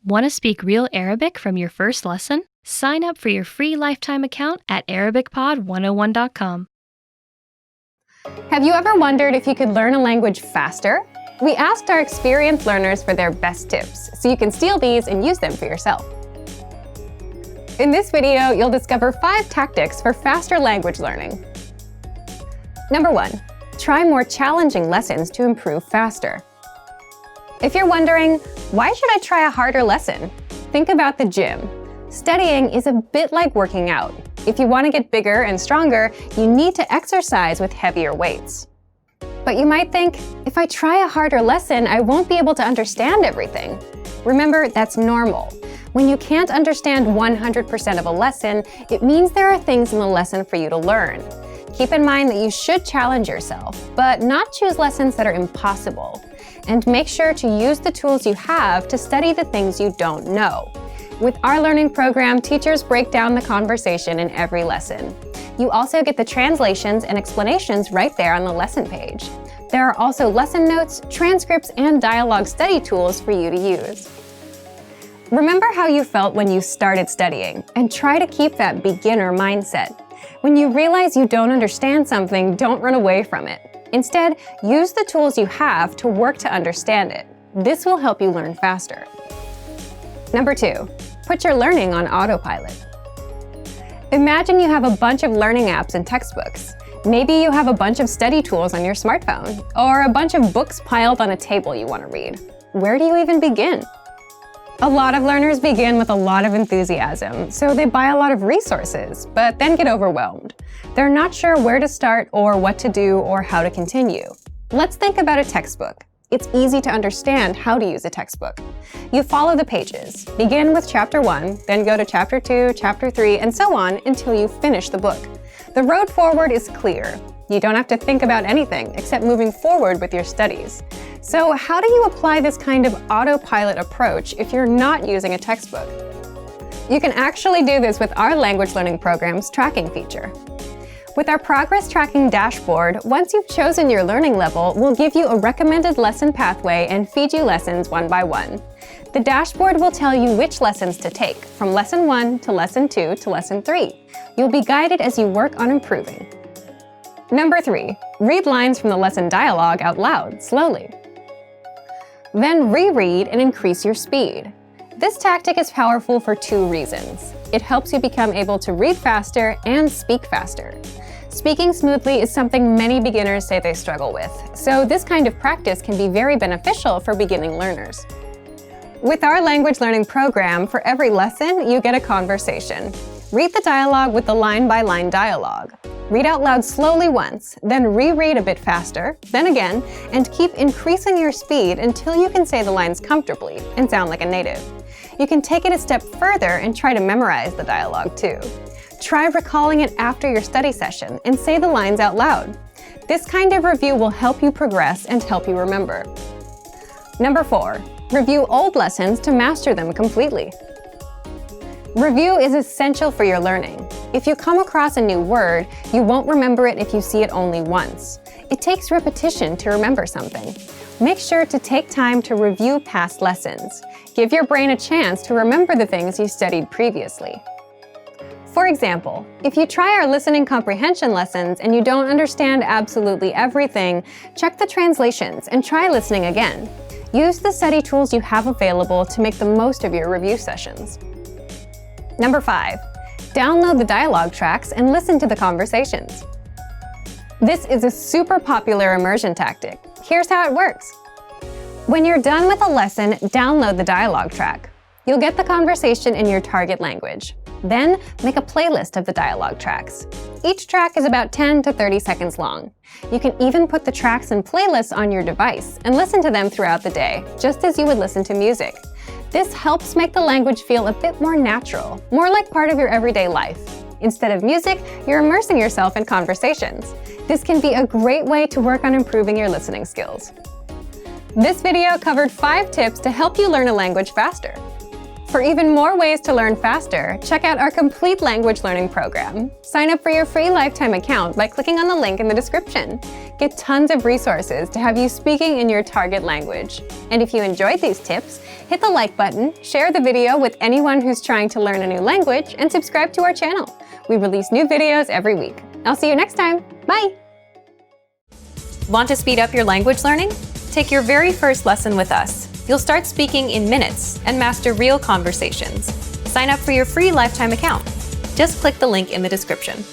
Want to speak real Arabic from your first lesson? Sign up for your free lifetime account at ArabicPod101.com. Have you ever wondered if you could learn a language faster? We asked our experienced learners for their best tips, so you can steal these and use them for yourself. In this video, you'll discover 5 tactics for faster language learning. Number 1. Try more challenging lessons to improve faster. If you're wondering, why should I try a harder lesson? Think about the gym. Studying is a bit like working out. If you want to get bigger and stronger, you need to exercise with heavier weights. But you might think, if I try a harder lesson, I won't be able to understand everything. Remember, that's normal. When you can't understand 100% of a lesson, it means there are things in the lesson for you to learn. Keep in mind that you should challenge yourself, but not choose lessons that are impossible. And make sure to use the tools you have to study the things you don't know. With our learning program, teachers break down the conversation in every lesson. You also get the translations and explanations right there on the lesson page. There are also lesson notes, transcripts, and dialogue study tools for you to use. Remember how you felt when you started studying, and try to keep that beginner mindset. When you realize you don't understand something, don't run away from it. Instead, use the tools you have to work to understand it. This will help you learn faster. Number 2, put your learning on autopilot. Imagine you have a bunch of learning apps and textbooks. Maybe you have a bunch of study tools on your smartphone, or a bunch of books piled on a table you want to read. Where do you even begin? A lot of learners begin with a lot of enthusiasm, so they buy a lot of resources, but then get overwhelmed. They're not sure where to start or what to do or how to continue. Let's think about a textbook. It's easy to understand how to use a textbook. You follow the pages. Begin with chapter 1, then go to chapter 2, chapter 3, and so on until you finish the book. The road forward is clear. You don't have to think about anything except moving forward with your studies. So how do you apply this kind of autopilot approach if you're not using a textbook? You can actually do this with our language learning program's tracking feature. With our progress tracking dashboard, once you've chosen your learning level, we'll give you a recommended lesson pathway and feed you lessons one by one. The dashboard will tell you which lessons to take, from lesson 1 to lesson 2 to lesson 3. You'll be guided as you work on improving. Number 3, read lines from the lesson dialogue out loud, slowly. Then reread and increase your speed. This tactic is powerful for 2 reasons. It helps you become able to read faster and speak faster. Speaking smoothly is something many beginners say they struggle with, so this kind of practice can be very beneficial for beginning learners. With our language learning program, for every lesson, you get a conversation. Read the dialogue with the line-by-line dialogue. Read out loud slowly once, then reread a bit faster, then again, and keep increasing your speed until you can say the lines comfortably and sound like a native. You can take it a step further and try to memorize the dialogue too. Try recalling it after your study session and say the lines out loud. This kind of review will help you progress and help you remember. Number 4, review old lessons to master them completely. Review is essential for your learning. If you come across a new word, you won't remember it if you see it only once. It takes repetition to remember something. Make sure to take time to review past lessons. Give your brain a chance to remember the things you studied previously. For example, if you try our listening comprehension lessons and you don't understand absolutely everything, check the translations and try listening again. Use the study tools you have available to make the most of your review sessions. Number 5, download the dialogue tracks and listen to the conversations. This is a super popular immersion tactic. Here's how it works. When you're done with a lesson, download the dialogue track. You'll get the conversation in your target language. Then, make a playlist of the dialogue tracks. Each track is about 10 to 30 seconds long. You can even put the tracks and playlists on your device and listen to them throughout the day, just as you would listen to music. This helps make the language feel a bit more natural, more like part of your everyday life. Instead of music, you're immersing yourself in conversations. This can be a great way to work on improving your listening skills. This video covered 5 tips to help you learn a language faster. For even more ways to learn faster, check out our complete language learning program. Sign up for your free lifetime account by clicking on the link in the description. Get tons of resources to have you speaking in your target language. And if you enjoyed these tips, hit the like button, share the video with anyone who's trying to learn a new language, and subscribe to our channel. We release new videos every week. I'll see you next time. Bye! Want to speed up your language learning? Take your very first lesson with us. You'll start speaking in minutes and master real conversations. Sign up for your free lifetime account. Just click the link in the description.